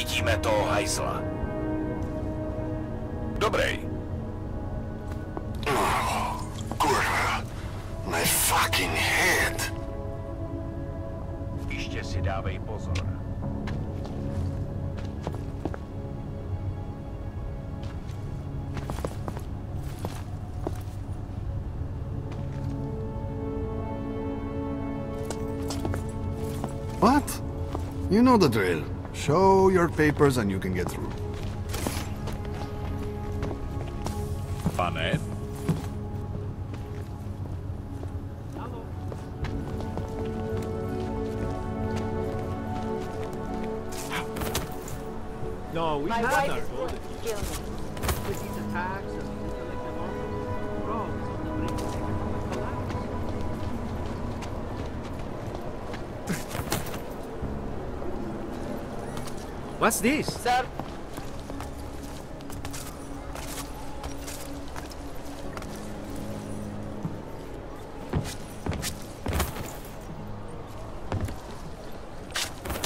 Chytíme toho hajzla. Dobrej. Oh, kurva. My fucking head. Ještě si dávej pozor. What? You know the drill. Show your papers and you can get through. Pane? No, we My have wife our is going voted. to kill me. With these attacks and these collective offers, Rome is on the brink of economic collapse. What's this? Sir,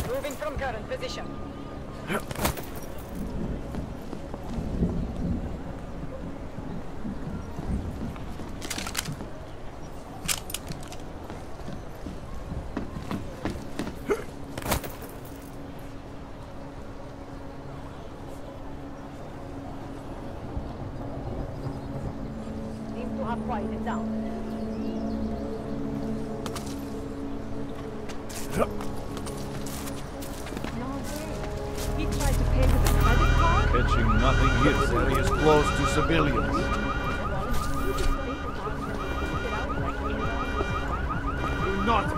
moving from current position. Seem to have quieted down. No way. He tried to pay with a credit card? Catching nothing here. This area is close to civilians.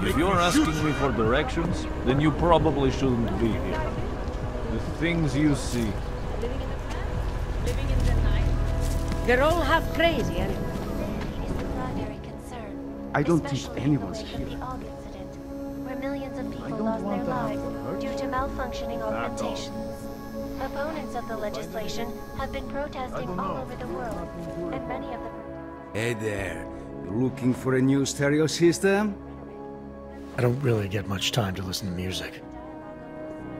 If you're asking me for directions, then you probably shouldn't be here. The things you see. Living in the night. They're all half crazy, anyway. Is the primary concern. I don't think especially anyone's following here. the Og incident, where millions of people don't lost their want to have lives them hurt. due to malfunctioning augmentations. Opponents of the legislation have been protesting all over the world, and many of them. Hey there. You looking for a new stereo system? I don't really get much time to listen to music.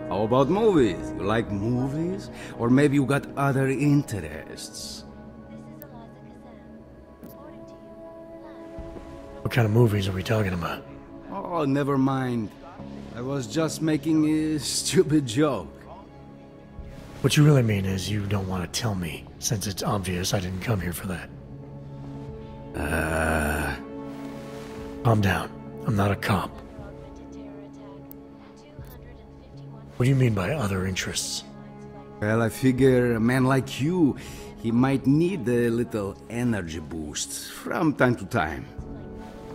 How about movies? You like movies? Or maybe you got other interests? This is Eliza Kazan, reporting to you live. What kind of movies are we talking about? Oh, never mind. I was just making a stupid joke. What you really mean is you don't want to tell me, since it's obvious I didn't come here for that. Calm down. I'm not a cop. Augmented terror attack. 251. What do you mean by other interests? Well, I figure a man like you, he might need a little energy boost from time to time.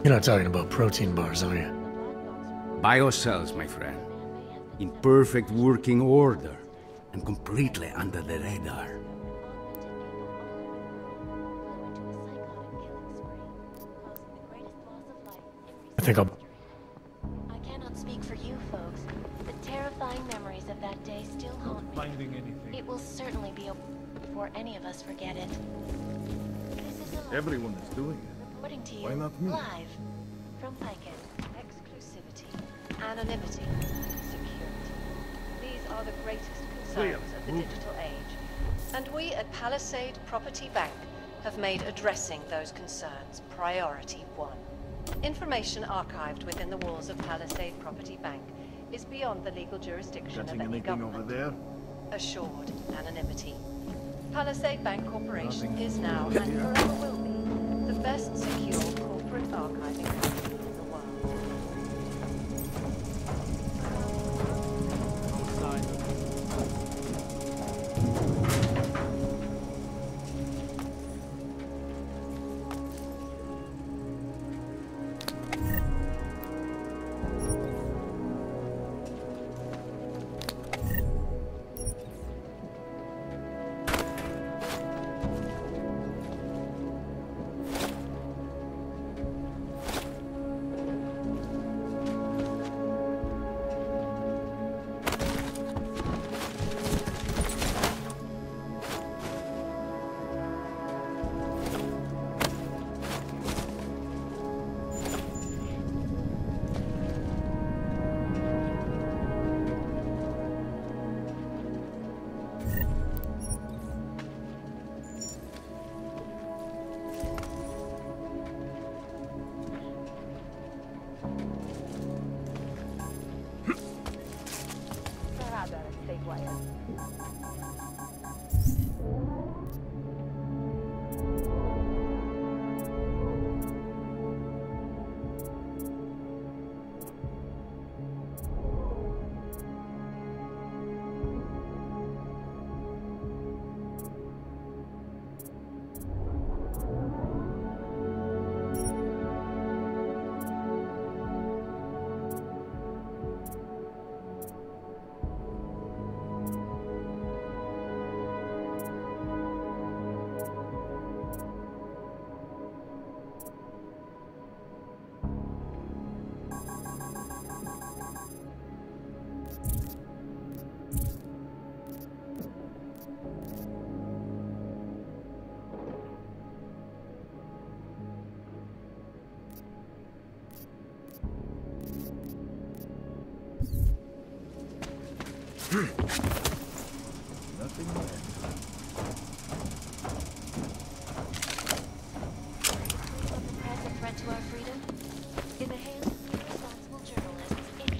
You're not talking about protein bars, are you? Biocells, my friend. In perfect working order. And completely under the radar. I think I'll... I cannot speak for you folks, but terrifying memories of that day still haunt me. Finding anything. It will certainly be before any of us forget it. This is Eliza, Everyone is doing it. reporting to you Why not me? live from Laiken. Exclusivity, anonymity, security. These are the greatest concerns of the digital age. And we at Palisade Property Bank have made addressing those concerns priority one. Information archived within the walls of Palisade Property Bank is beyond the legal jurisdiction Catching of any anything over government. there? Assured anonymity. Palisade Bank Corporation Nothing. is now and forever will be the best secure corporate archiving company in the world. Nothing more. Of the press a threat to our freedom? In the hands of irresponsible journalists, it can be.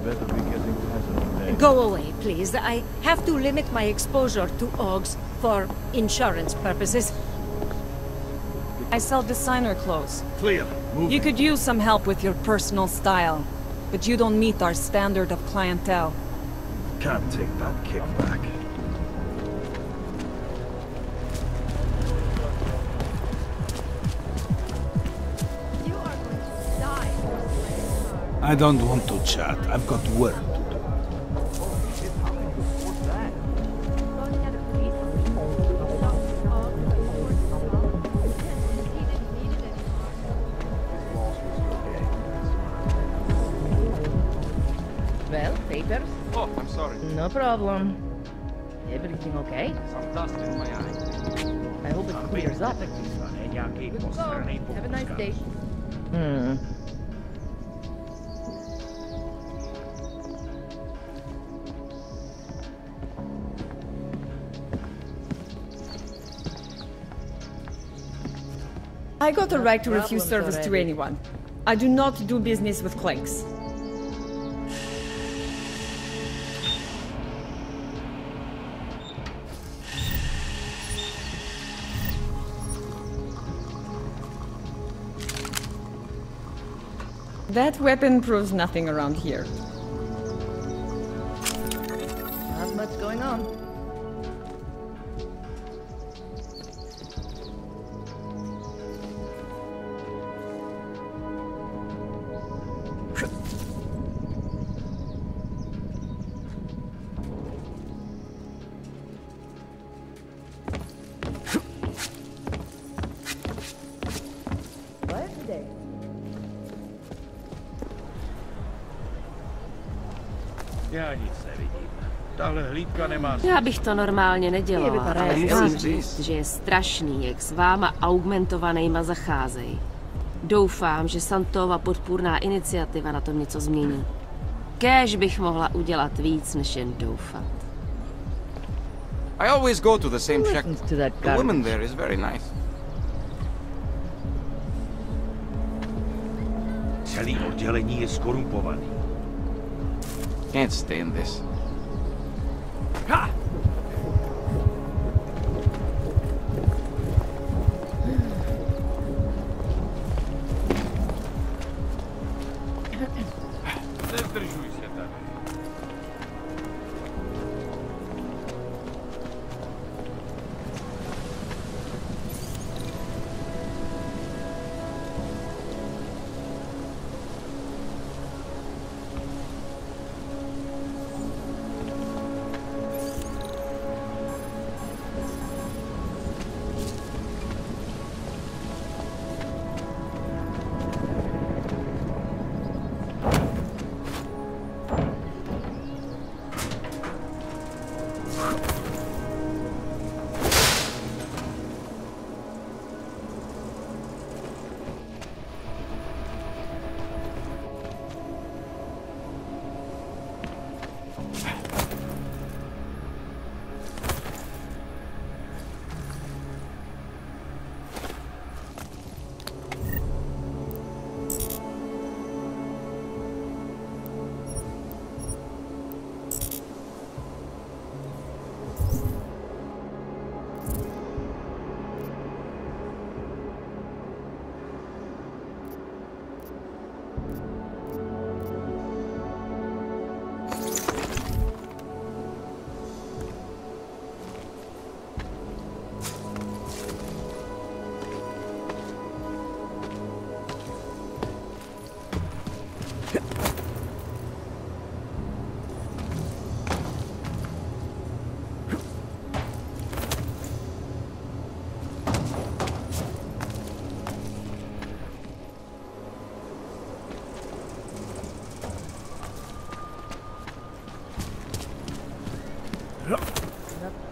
Better be getting hazard. Go away, please. I have to limit my exposure to Augs for insurance purposes. I sell designer clothes. Clear. Move. You could use some help with your personal style, but you don't meet our standard of clientele. Can't take that kickback. You are going to die. I don't want to chat. I've got work to do. Well, papers? Oh, I'm sorry. No problem. Everything okay? Some dust in my eye. I hope it clears up. Good to go. Have a nice day. I got the right to refuse service to anyone. I do not do business with clanks. That weapon proves nothing around here. Not much going on. Já nic nevidím. Tahle hlídka nemá... Já bych to normálně nedělala, ale musím říct, že je strašný, jak s váma augmentovanejma zacházejí. Doufám, že Santova podpůrná iniciativa na tom něco změní. Kéž bych mohla udělat víc, než jen doufat. I always go to the same shack. The woman there is very nice. Celý oddělení je skorumpovaný. Can't stay in this. Ha! Nezdržuj se tady.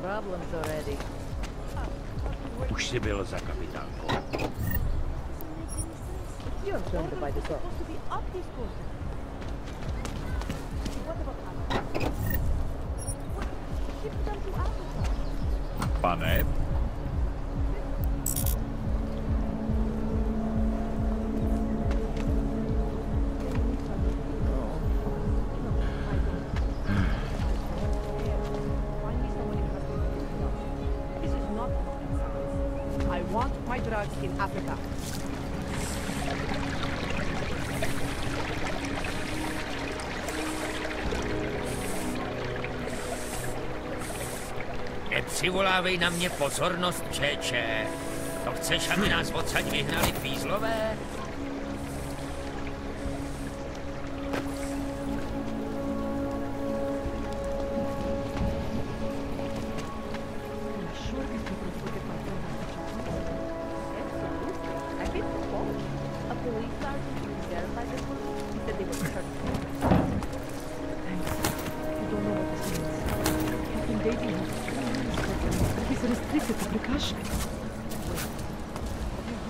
Problems already. Už si byl za kapitánkou. You're turned by the door. Pane. I want my drugs in Africa. Nepřivolávej na mě pozornost, čeče. To chceš, aby nás odsaď vyhnali fízlové?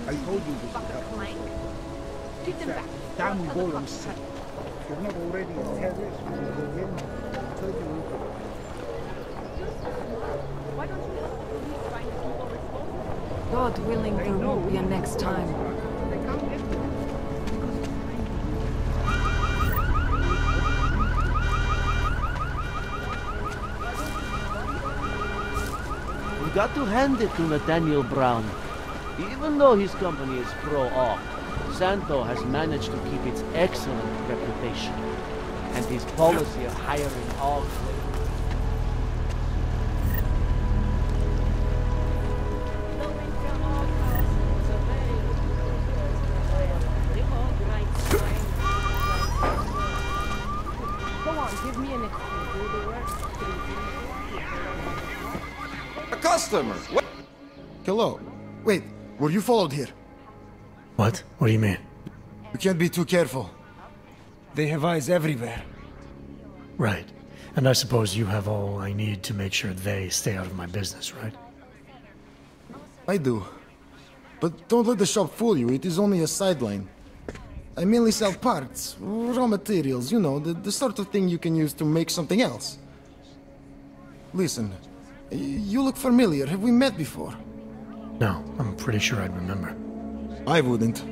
I told you this would happen. Damn golems. If you're not already a terrorist, we will go in and tell you look. Why don't you help the police find the people responsible? God willing, there won't be a next time. They can't get to it. We got to hand it to Nathaniel Brown. Even though his company is pro-AUG, Santo has managed to keep its excellent reputation. And his policy of hiring AUG A customer! What? Hello. Wait, were you followed here? What? What do you mean? You can't be too careful. They have eyes everywhere. Right. And I suppose you have all I need to make sure they stay out of my business, right? I do. But don't let the shop fool you, it is only a sideline. I mainly sell parts, raw materials, you know, the sort of thing you can use to make something else. Listen, you look familiar. Have we met before? No, I'm pretty sure I'd remember. I wouldn't.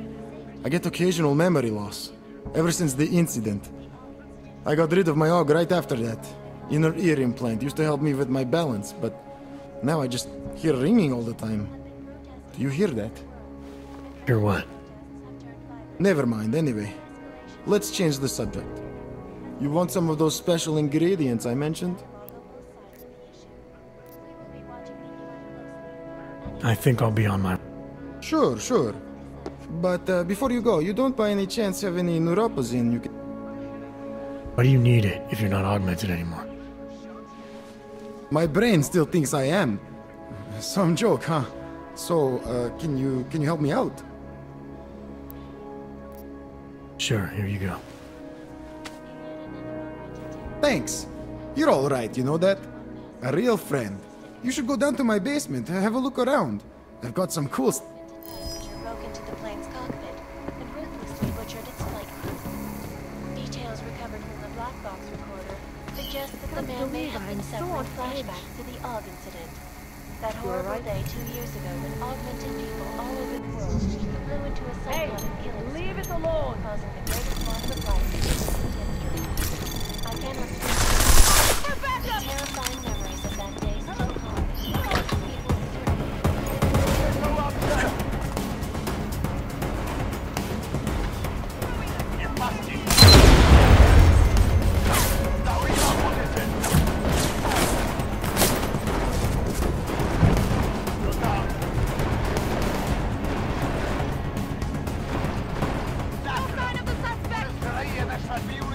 I get occasional memory loss, ever since the incident. I got rid of my AUG right after that. Inner ear implant used to help me with my balance, but now I just hear ringing all the time. Do you hear that? Hear what? Never mind, anyway. Let's change the subject. You want some of those special ingredients I mentioned? I think I'll be on my... Sure, sure. But before you go, you don't by any chance have any neuropazine you can... Why do you need it if you're not augmented anymore? My brain still thinks I am. Some joke, huh? So, can you help me out? Sure, here you go. Thanks. You're all right, you know that? A real friend. You should go down to my basement and have a look around. I've got some cool stuff. Broke into the plane's cockpit and ruthlessly butchered its flight crew. Details recovered from the black box recorder suggest that the man may have been suffering flashbacks to the AUG incident. That horrible day 2 years ago when augmented people all over the world flew into a psychotic killing spree, leave it alone, causing the greatest loss of life in human history. I cannot speak. The terrifying memories of that day still haunt me. Sign of the suspect!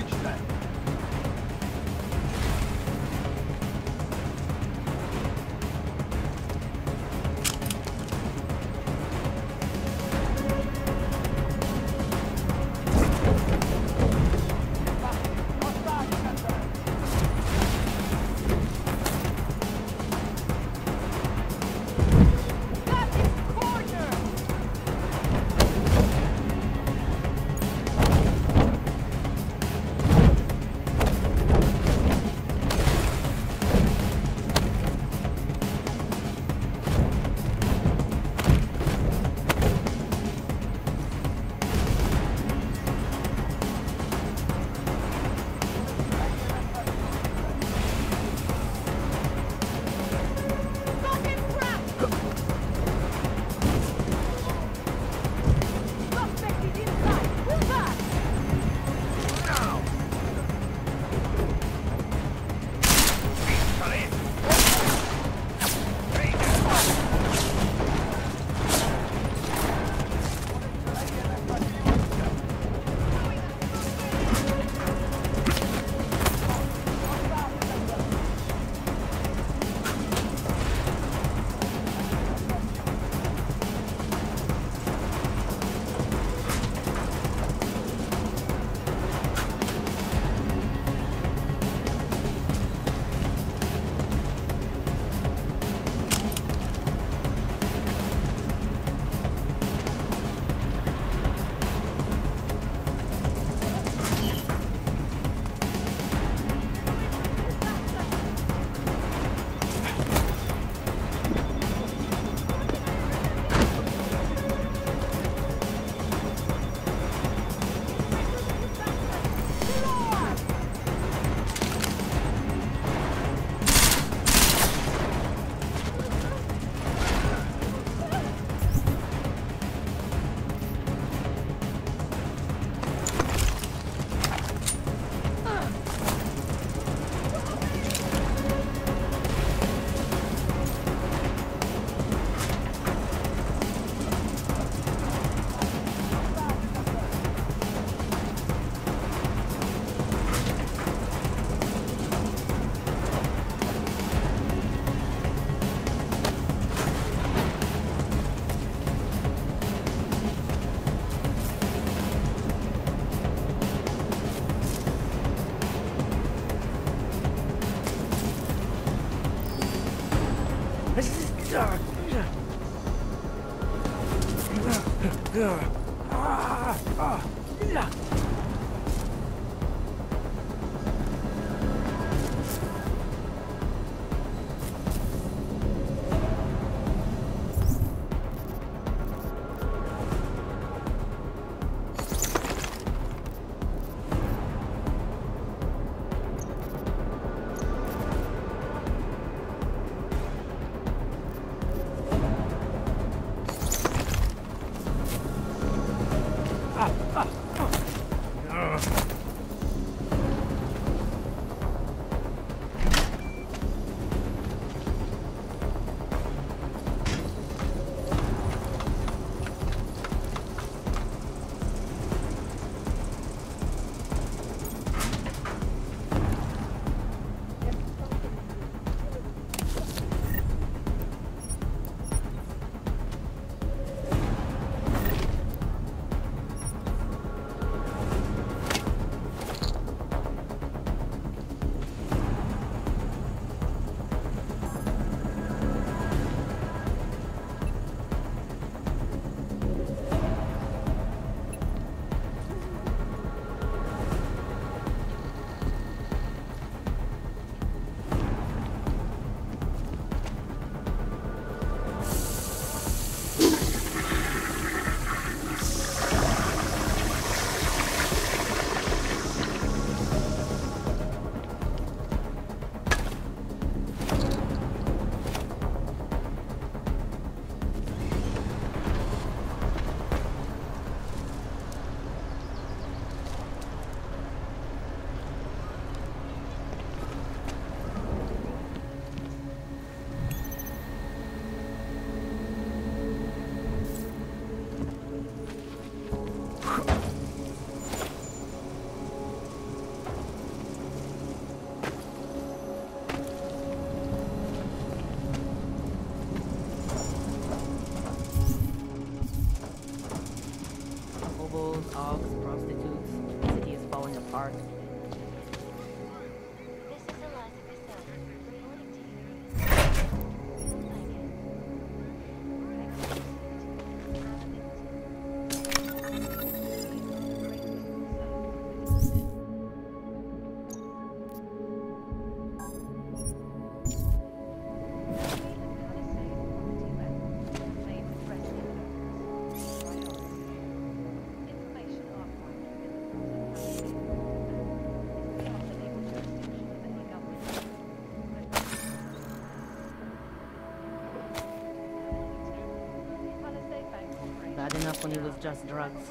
Bad enough when he was just drugs.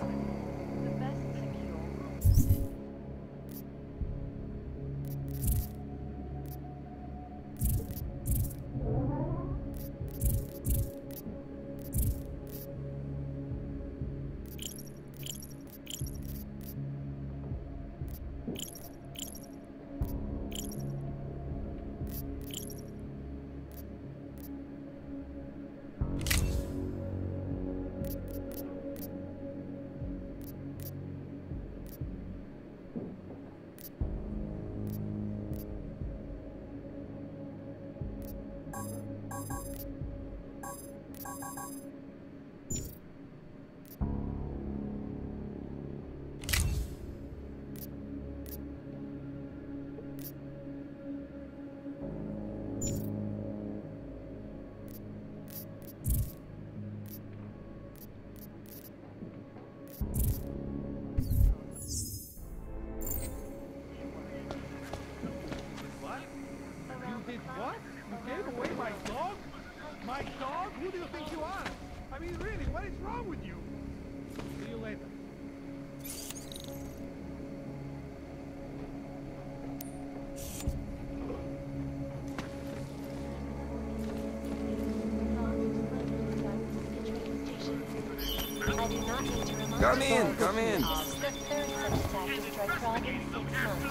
Come in, come in. The third such attack destroyed Prague in 6 months.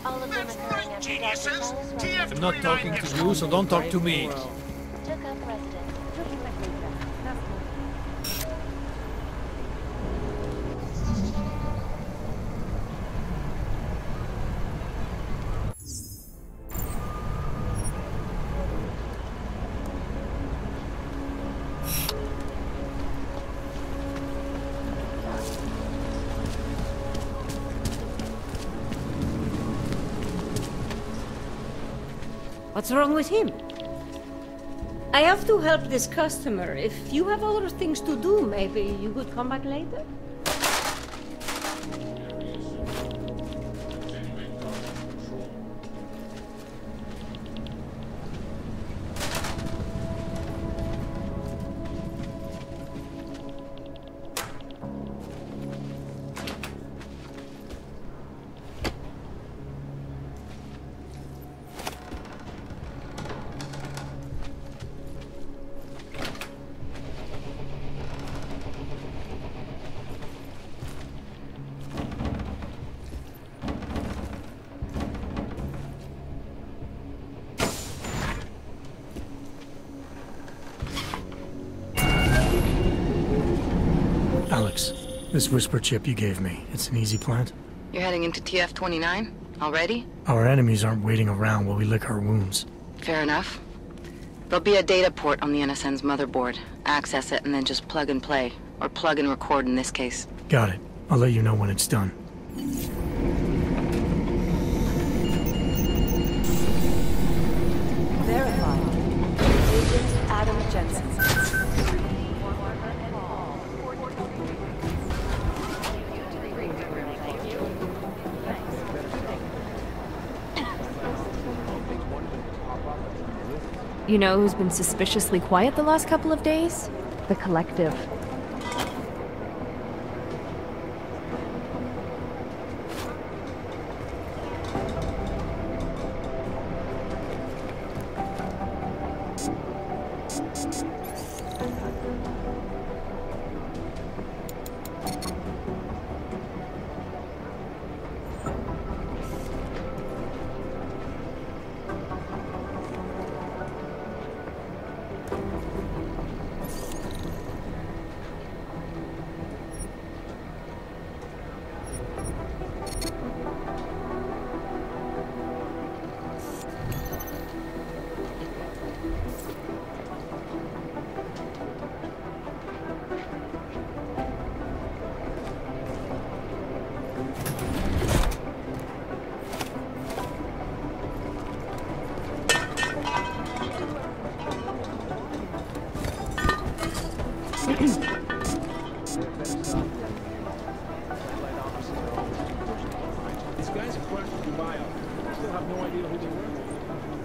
All of them occurring after Dr. Palace I'm not talking to you, so don't talk to me. took up residence. What's wrong with him? I have to help this customer. If you have other things to do, maybe you could come back later? Alex, this whisper chip you gave me, it's an easy plant? You're heading into TF-29? Already? Our enemies aren't waiting around while we lick our wounds. Fair enough. There'll be a data port on the NSN's motherboard. Access it and then just plug and play. Or plug and record in this case. Got it. I'll let you know when it's done. Verified. Agent Adam Jensen. You know who's been suspiciously quiet the last couple of days? The Collective.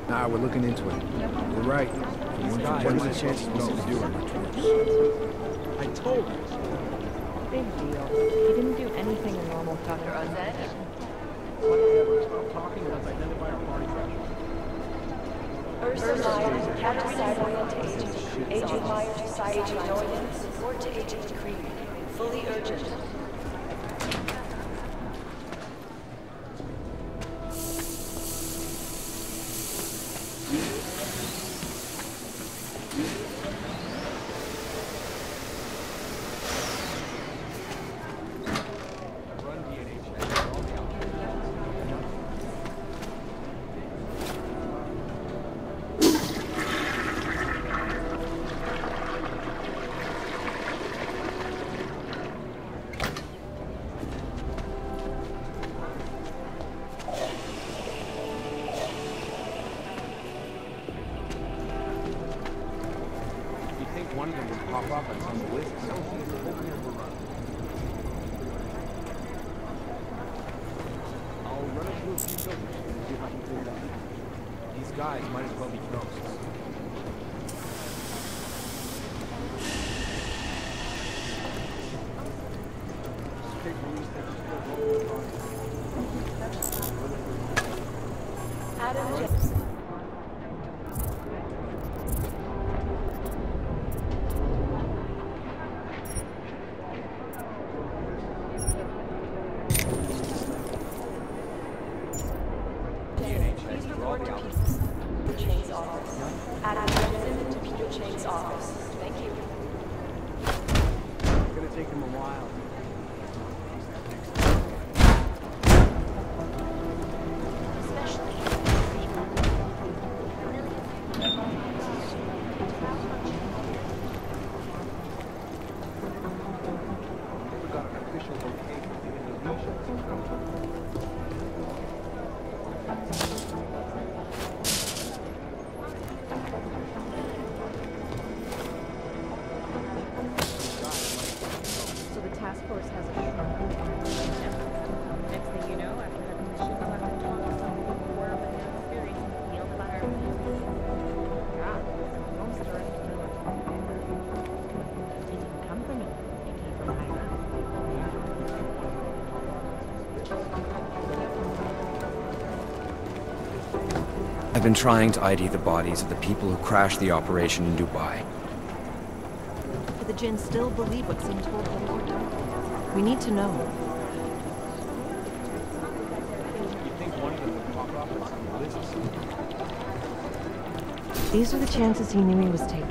Nah, we're looking into it. You're right. What is the chance he knows to do it? I told you. Big deal. He didn't do anything a normal cutter on that. Whatever. Stop talking. Let's identify our party crashers. Ursa Meyer, counter-side orientation. Agent Meyer to side Agent Norton. Support to Agent Creed. Fully urgent. One of them would pop up on some list. I'll run it through a few filters and see if I can clear it up. These guys might as well be ghosts. Adam Jensen. Adam Jensen to Peter Chang's office. Thank you. It's gonna take him a while. Never got an official location in Indonesia. I've been trying to ID the bodies of the people who crashed the operation in Dubai. Do the Jinn still believe what's being told before? We need to know. You think one of them would pop off with some lists? These are the chances he knew he was taking.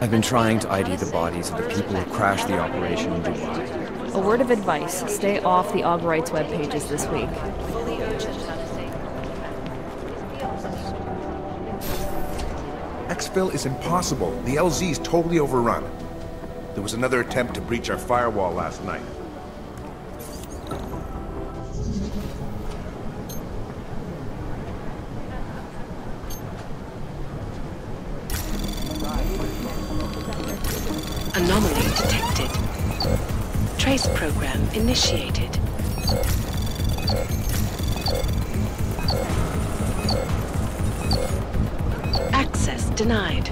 I've been trying to ID the bodies of the people who crashed the operation in Dubai. A word of advice, stay off the Aug Rights web pages this week. Exfil is impossible. The LZ is totally overrun. There was another attempt to breach our firewall last night. Anomaly detected. Trace program initiated. Access denied.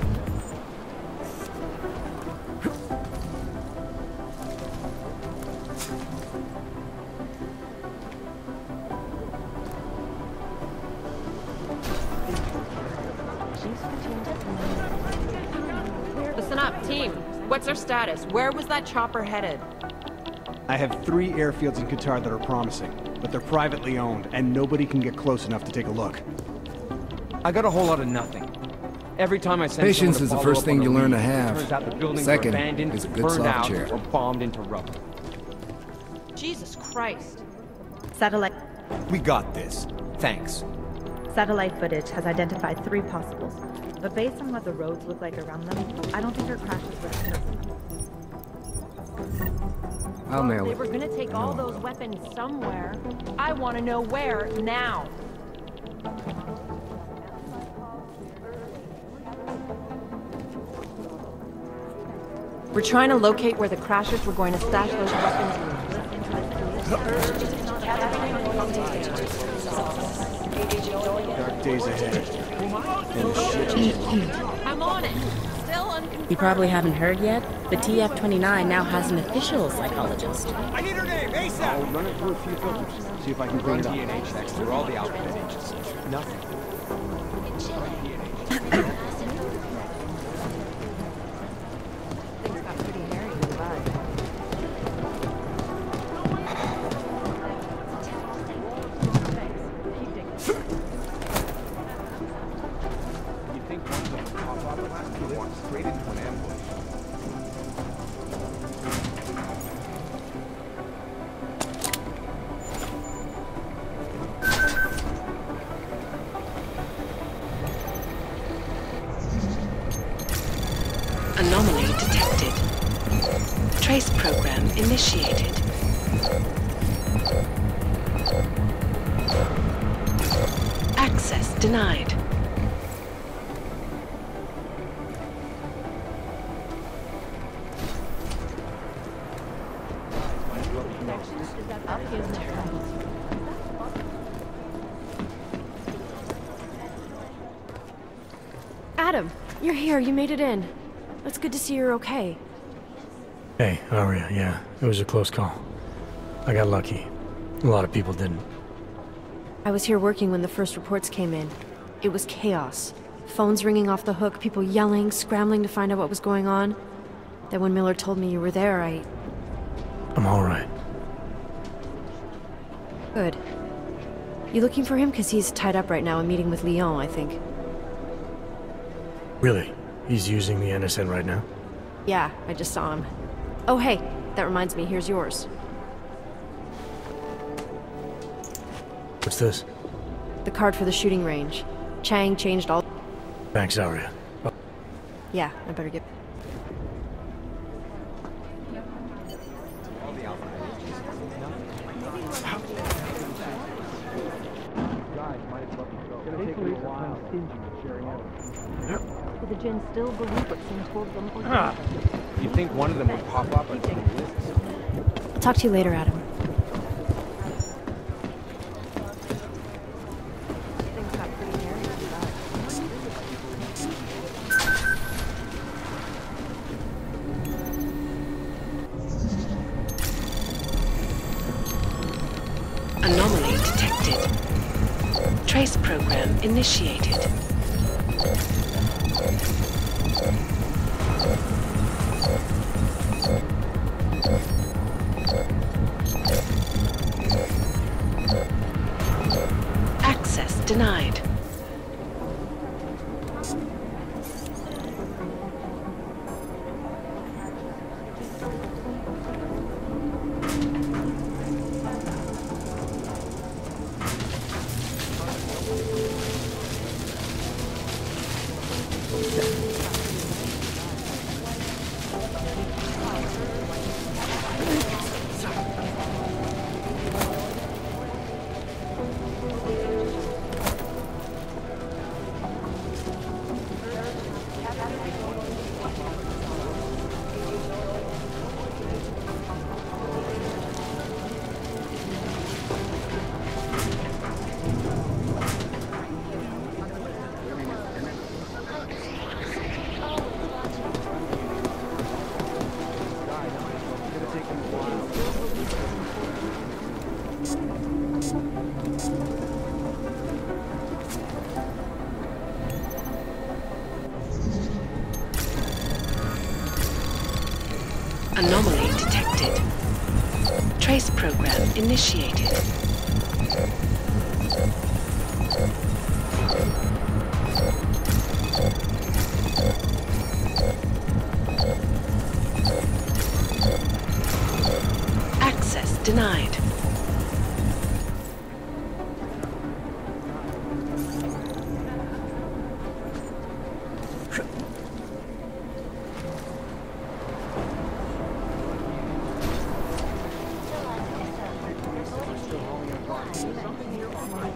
Listen up, team. What's our status? Where was that chopper headed? I have 3 airfields in Qatar that are promising, but they're privately owned, and nobody can get close enough to take a look. I got a whole lot of nothing. Every time I send Patience is the first thing you learn to it have. turns out the buildings Second were abandoned, is a good burned soft out, chair. or bombed into rubble. Jesus Christ. Satellite. We got this. Thanks. Satellite footage has identified 3 possibles, but based on what the roads look like around them, I don't think her crashes were intentional. I'll nail They it. were gonna take all those weapons somewhere. I want to know where now. We're trying to locate where the crashers were going to stash those weapons. Dark days ahead. I'm on it. Still unconfirmed. You probably haven't heard yet, but TF-29 now has an official psychologist. I need her name, ASAP! I'll run it through a few filters, see if I can bring it up. DNA checks through all the alphabet agencies. Nothing. Straight into an ambush. Anomaly detected. Trace program initiated. Access denied. Adam, you're here. You made it in. It's good to see you're okay. Hey, how are you? Yeah, it was a close call. I got lucky. A lot of people didn't. I was here working when the first reports came in. It was chaos. Phones ringing off the hook, people yelling, scrambling to find out what was going on. Then when Miller told me you were there, I'm alright. Good. You looking for him? Because he's tied up right now and meeting with Lyon, I think. Really? He's using the NSN right now? Yeah, I just saw him. Oh hey, that reminds me, here's yours. What's this? The card for the shooting range. Chang changed all... Thanks, Arya. Yeah, I better get... Do the Jinn still believe what seems told them? You'd think one of them would pop up on some lists. I'll talk to you later, Adam. Anomaly detected. Trace program initiated. Access denied. Anomaly detected. Trace program initiated. Access denied.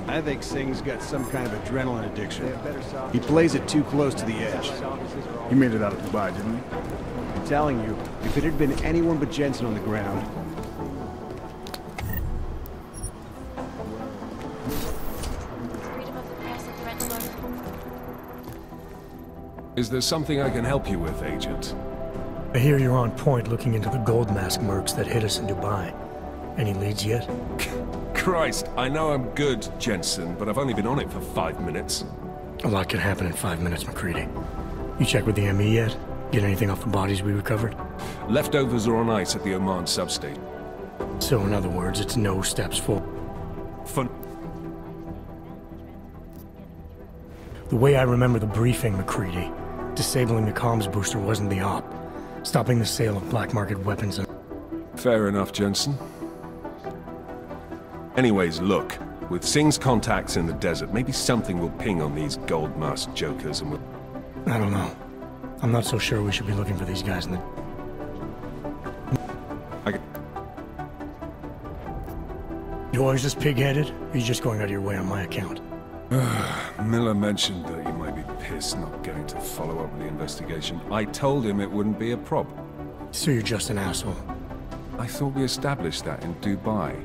I think Singh's got some kind of adrenaline addiction. He plays it too close to the edge. He made it out of Dubai, didn't he? I'm telling you, if it had been anyone but Jensen on the ground... Is there something I can help you with, Agent? I hear you're on point looking into the gold mask mercs that hit us in Dubai. Any leads yet? Christ, I know I'm good, Jensen, but I've only been on it for 5 minutes. A lot can happen in 5 minutes, McCready. You check with the ME yet? Get anything off the bodies we recovered? Leftovers are on ice at the Oman substation. So in other words, it's no steps forward. The way I remember the briefing, McCready, disabling the comms booster wasn't the op. Stopping the sale of black market weapons and... Fair enough, Jensen. Anyways, look. With Singh's contacts in the desert, maybe something will ping on these gold mask jokers and we'll... I don't know. I'm not so sure we should be looking for these guys in the... You always this pig-headed? Or are you just going out of your way on my account? Miller mentioned that you might be pissed not getting to follow up with the investigation. I told him it wouldn't be a problem. So you're just an asshole. I thought we established that in Dubai.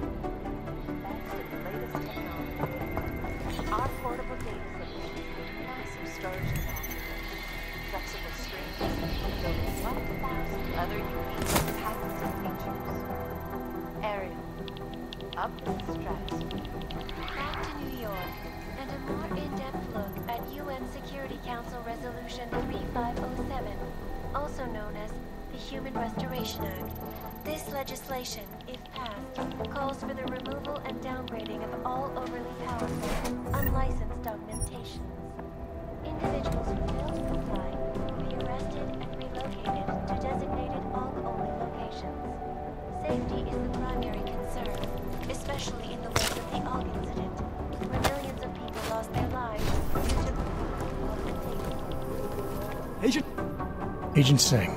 Also known as the Human Restoration Act. This legislation, if passed, calls for the removal and downgrading of all overly powerful, unlicensed augmentations. Individuals who fail to comply will be arrested and relocated to designated Agent Singh.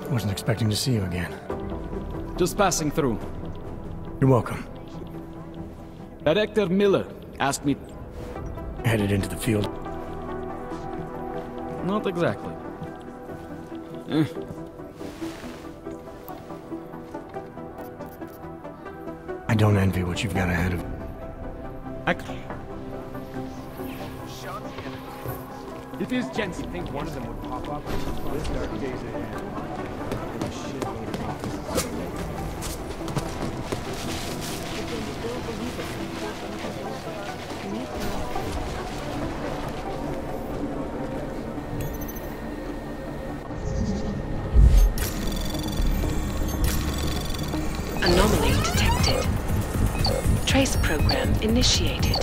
Wasn't expecting to see you again. Just passing through. You're welcome. Director Miller asked me... Headed into the field. Not exactly. I don't envy what you've got ahead of... It is Jensen. I think one of them would pop up. This dark days ahead. Anomaly detected. Trace program initiated.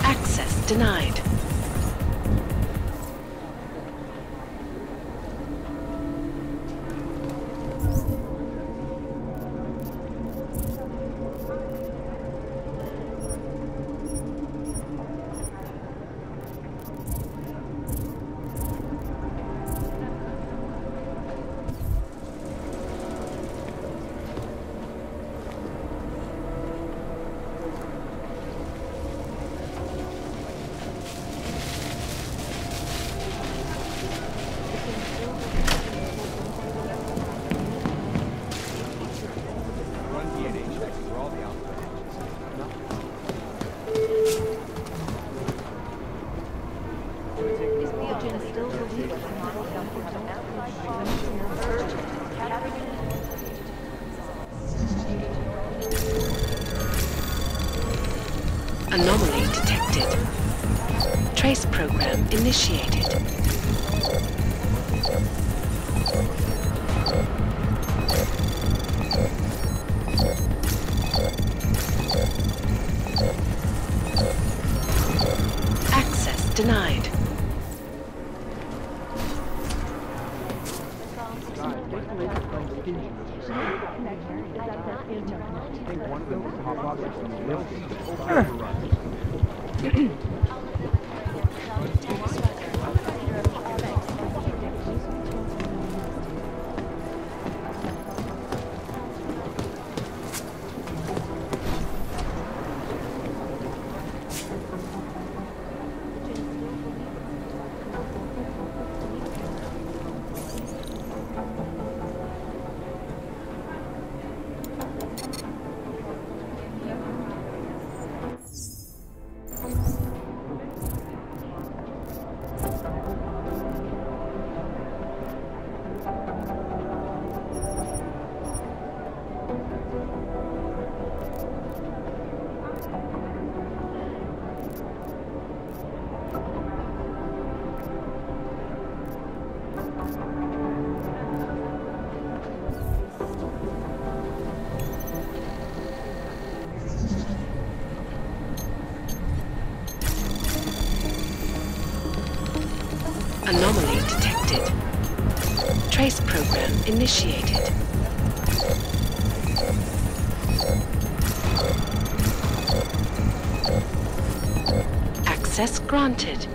Access denied. Anomaly detected. Trace program initiated. Access denied. Anomaly detected. Trace program initiated. Access granted.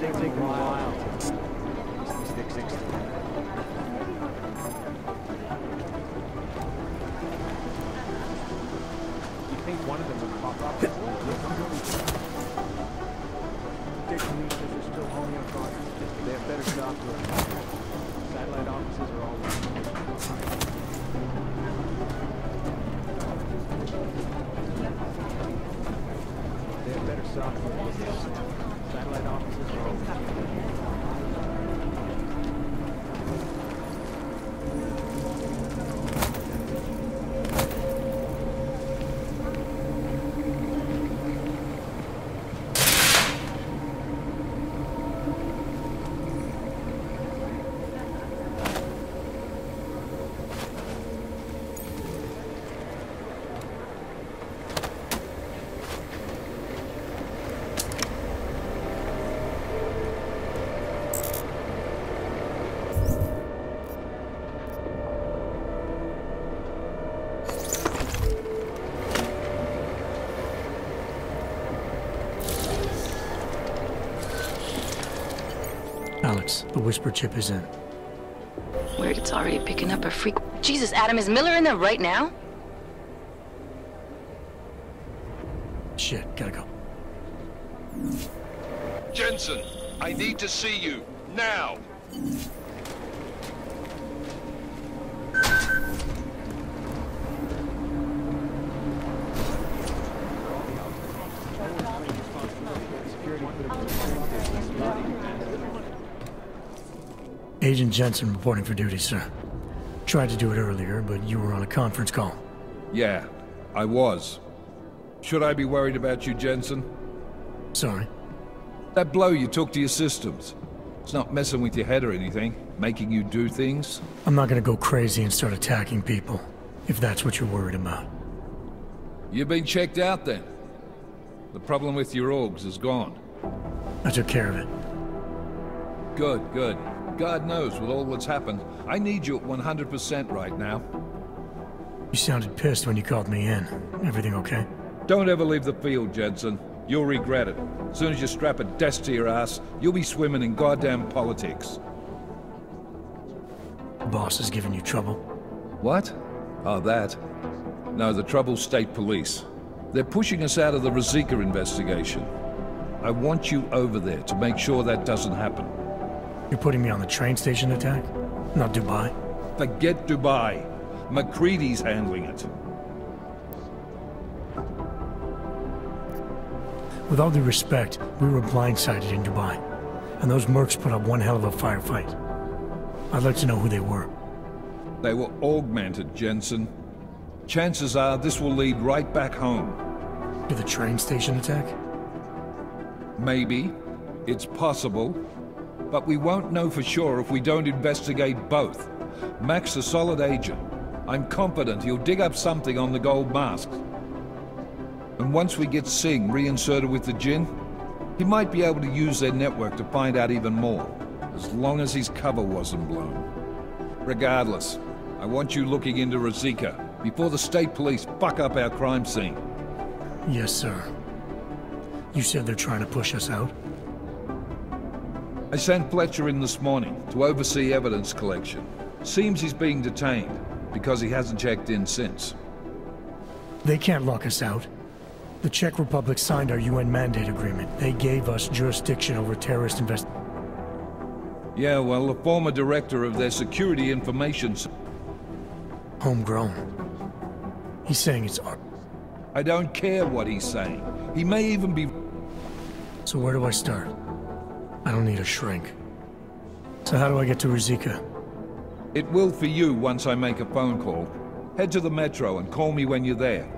take a while. 60. You think one of them would pop up? Dick and Lisa are still holding on fire. They have better software. Satellite offices are all They have better software. Satellite offices are all Alex, the whisper chip is in. Weird, it's already picking up a freak. Jesus, Adam, is Miller in there right now? Shit, gotta go. Jensen, I need to see you, now! Agent Jensen reporting for duty, sir. Tried to do it earlier, but you were on a conference call. Yeah, I was. Should I be worried about you, Jensen? Sorry? That blow you took to your systems. It's not messing with your head or anything, making you do things. I'm not gonna go crazy and start attacking people, if that's what you're worried about. You've been checked out then. The problem with your orgs is gone. I took care of it. Good, good. God knows with all that's happened, I need you at 100% right now. You sounded pissed when you called me in. Everything okay? Don't ever leave the field, Jensen. You'll regret it. As soon as you strap a desk to your ass, you'll be swimming in goddamn politics. The boss is giving you trouble? What? Oh, that? No, the trouble's state police. They're pushing us out of the Rosika investigation. I want you over there to make sure that doesn't happen. You're putting me on the train station attack? Not Dubai? Forget Dubai. McCready's handling it. With all due respect, we were blindsided in Dubai. And those mercs put up one hell of a firefight. I'd like to know who they were. They were augmented, Jensen. Chances are this will lead right back home. To the train station attack? Maybe. It's possible. But we won't know for sure if we don't investigate both. Mac's a solid agent. I'm confident he'll dig up something on the gold masks. And once we get Singh reinserted with the Jinn, he might be able to use their network to find out even more, as long as his cover wasn't blown. Regardless, I want you looking into Rosika before the state police fuck up our crime scene. Yes, sir. You said they're trying to push us out? I sent Fletcher in this morning to oversee evidence collection. Seems he's being detained, because he hasn't checked in since. They can't lock us out. The Czech Republic signed our UN mandate agreement. They gave us jurisdiction over terrorist Yeah, well, the former director of their security information... Homegrown. He's saying it's art. I don't care what he's saying. He may even be... So where do I start? I don't need a shrink. So how do I get to Rosika? It will for you once I make a phone call. Head to the metro and call me when you're there.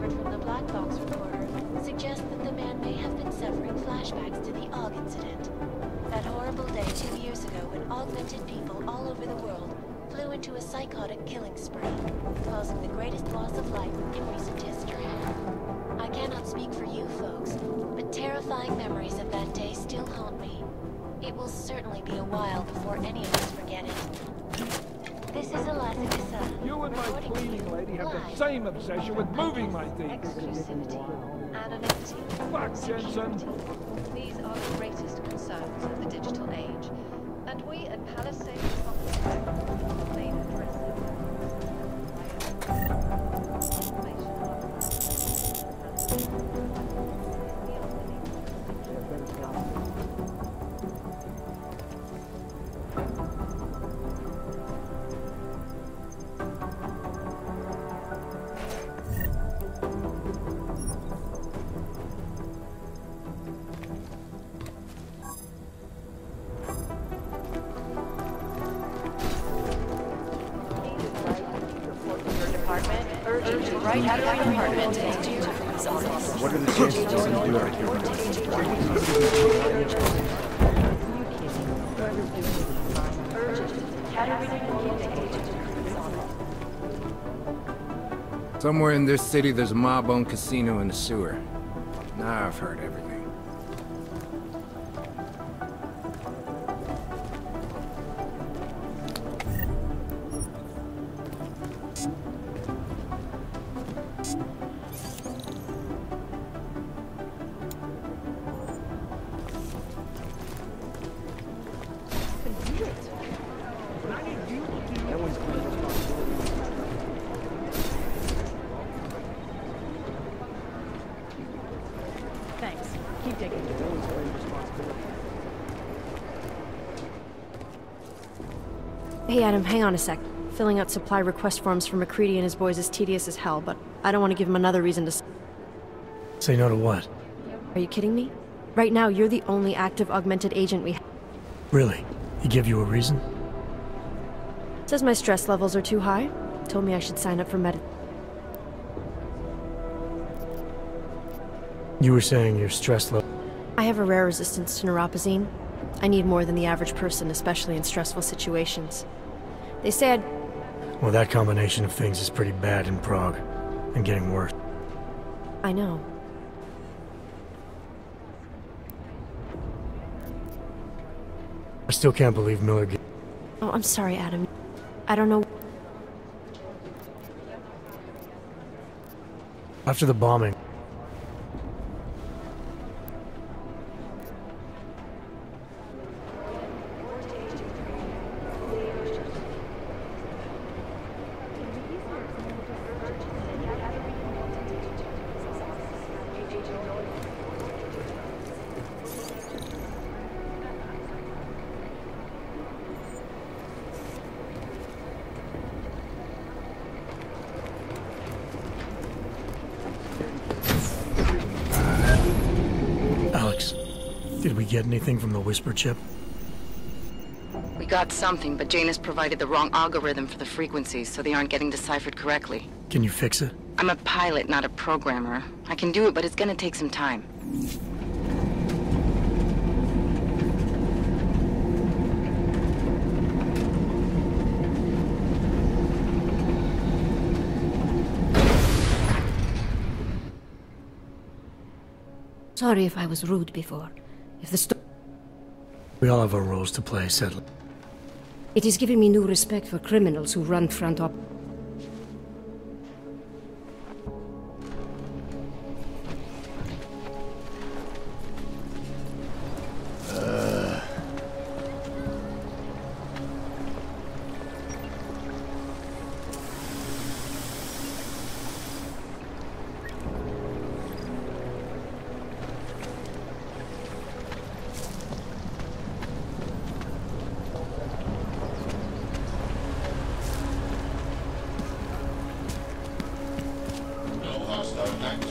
recovered from the black box recorder suggest that the man may have been suffering flashbacks to the Og incident. That horrible day 2 years ago when augmented people all over the world flew into a psychotic killing spree, causing the greatest loss of life in recent history. I cannot speak for you folks, but terrifying memories of that day still haunt me. It will certainly be a while before any of us forget it. This is Alaska. You and my cleaning lady have the same obsession with moving my things. Exclusivity, anonymity, Fuck, Jensen. These are the greatest concerns of the digital age, and we at Palisade Property Bank have made addresses. What are the chances he's going to do right here? Somewhere in this city, there's a mob-owned casino in the sewer. Now I've heard everything. Thanks. Keep digging. Hey Adam, hang on a sec. Filling out supply request forms for McCready and his boys is tedious as hell, but I don't want to give him another reason to... Say no to what? Are you kidding me? Right now, you're the only active augmented agent we have. Really? He gave you a reason? Says my stress levels are too high. Told me I should sign up for You were saying your stress level... I have a rare resistance to neuropazine. I need more than the average person, especially in stressful situations. They say I'd... Well, that combination of things is pretty bad in Prague. And getting worse. I know. I still can't believe Miller... Oh, I'm sorry, Adam. I don't know... After the bombing... Did we get anything from the Whisper chip? We got something, but Jane has provided the wrong algorithm for the frequencies, so they aren't getting deciphered correctly. Can you fix it? I'm a pilot, not a programmer. I can do it, but it's gonna take some time. Sorry if I was rude before. If the We all have our roles to play, Sedley. It is giving me new respect for criminals who run front op.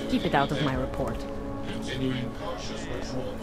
Keep it out of my report. Continuing cautious patrol.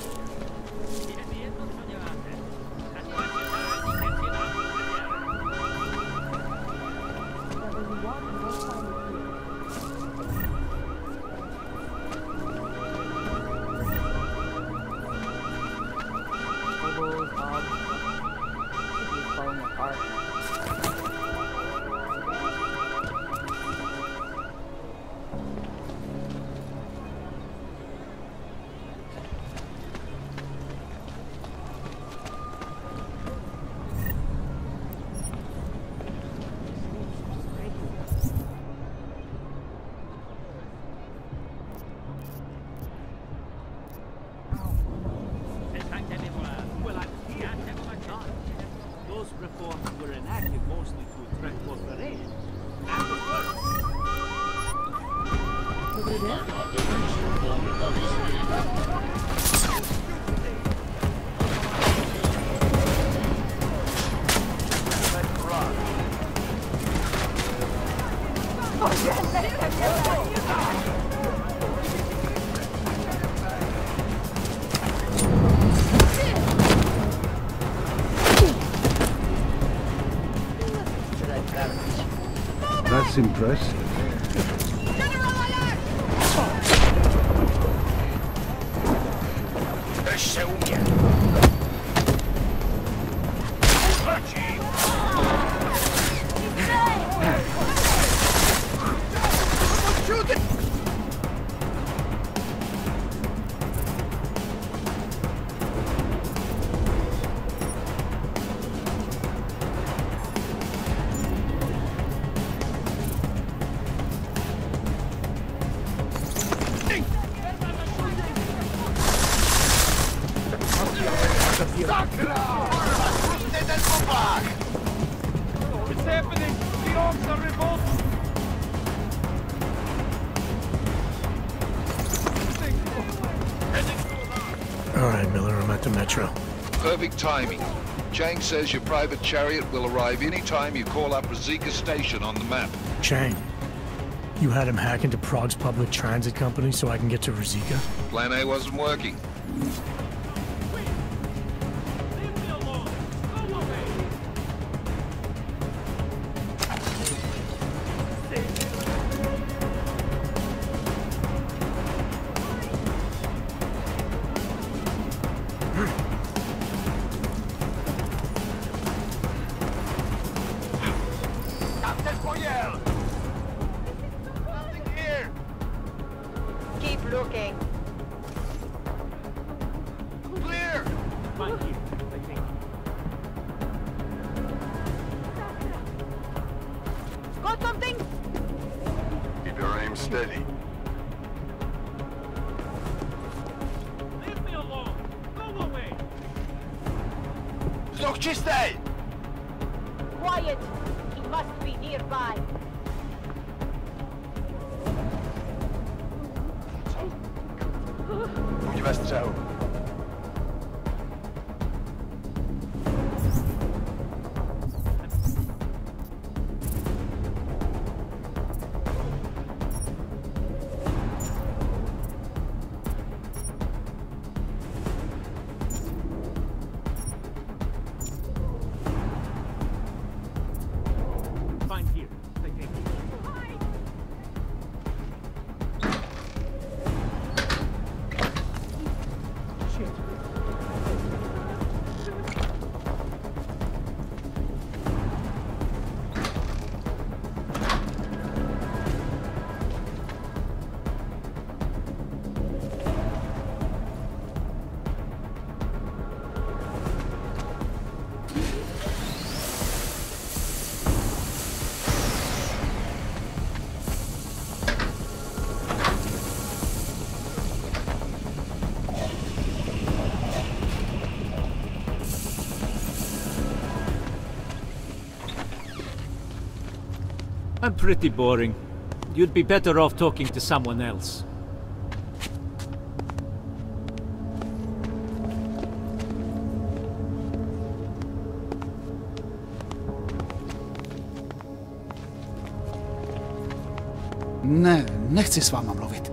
That's impressive. Alright, Miller, I'm at the metro. Perfect timing. Chang says your private chariot will arrive any time you call up Rizika Station on the map. Chang, you had him hack into Prague's public transit company so I can get to Rizika? Plan A wasn't working. Keep looking. Clear! Fine, here, I think. Got something? Keep your aim steady. Leave me alone. Go away. Znów czystej! Quiet. He must be nearby. Buď ve střehu. Fine, here, I think. I'm pretty boring. You'd be better off talking to someone else. Ne, nechci s váma mluvit.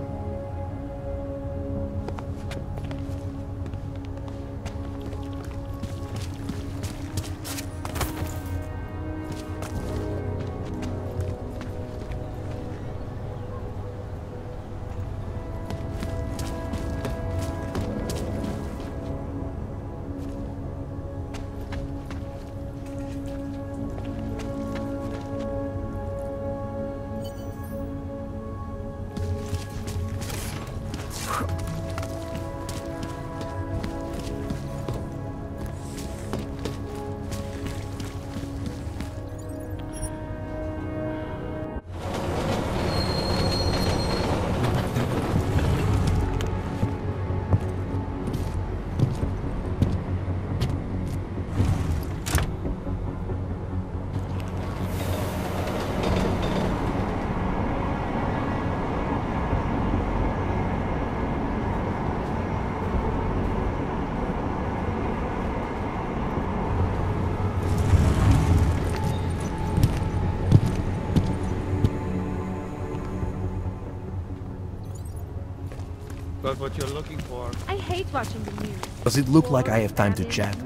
got what you're looking for. I hate watching the news. Does it look like I have time to chat?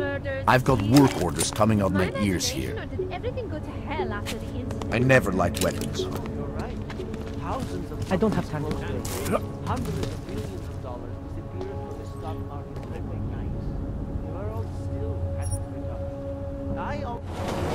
I've got work orders coming out my ears here. Or did everything go to hell after the incident? I never liked weapons. You're right. Thousands of I don't have time to play. hundreds of billions of dollars disappeared from the stock market every night. The world still hasn't recovered.